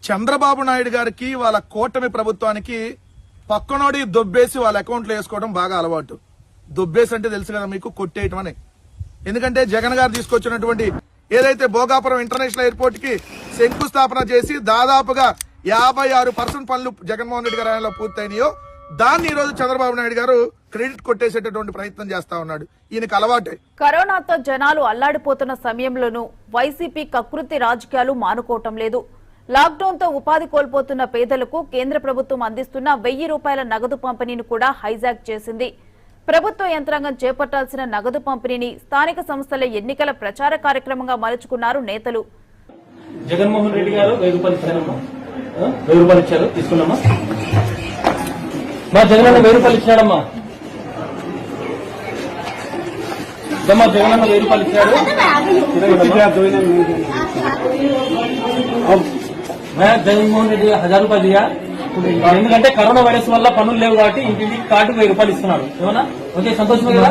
చంద్రబాబు నాయుడు గారికి వాళ్ళ కూటమి ప్రభుత్వానికి పక్కనోడి దొబ్బేసి వాళ్ళ అకౌంట్లో వేసుకోవడం బాగా అలవాటు. దొబ్బేసి అంటే తెలుసు కదా మీకు, కొట్టేయటం అని. ఎందుకంటే జగన్ గారు తీసుకొచ్చినటువంటి ఏదైతే భోగాపురం ఇంటర్నేషనల్ ఎయిర్పోర్ట్ కి శంకుస్థాపన చేసి దాదాపుగా 56% పనులు జగన్మోహన్ రెడ్డి గారి హయాంలో పూర్తయినాయో దాన్ని ఈ రోజు చంద్రబాబు నాయుడు గారు క్రెడిట్ కొట్టేసేటటువంటి ప్రయత్నం చేస్తా ఉన్నాడు. ఈయనకు అలవాటే. కరోనాతో జనాలు అల్లాడిపోతున్న సమయంలోనూ వైసీపీ కకృతి రాజకీయాలు మానుకోవటం లేదు. లాక్డౌన్ తో ఉపాధి కోల్పోతున్న పేదలకు కేంద్ర ప్రభుత్వం అందిస్తున్న 1000 రూపాయల నగదు పంపిణీని కూడా హైజాక్ చేసింది. ప్రభుత్వ యంత్రాంగం చేపట్టాల్సిన నగదు పంపిణీని స్థానిక సంస్థల ఎన్నికల ప్రచార కార్యక్రమంగా మలుచుకున్నారు నేతలు. జగన్మోహన్ రెడ్డి గారు 1000 రూపాయలు ఇచ్చారమ్మా, 1000 రూపాయలు ఇచ్చారు, తీసుకున్నామా. మా జగన్ అన్న 1000 రూపాయలు ఇచ్చాడమ్మా. జగన్ అన్న 1000 రూపాయలు ఇచ్చాడు. జగన్మోహన్ రెడ్డి 1000 రూపాయలు ఇయ్యా. ఎందుకంటే కరోనా వైరస్ వల్ల పనులు లేవు కాబట్టి ఇంటింటికి కార్డు 1000 రూపాయలు ఇస్తున్నాడు. ఏమన్నా ఓకే, సంతోషమే కదా.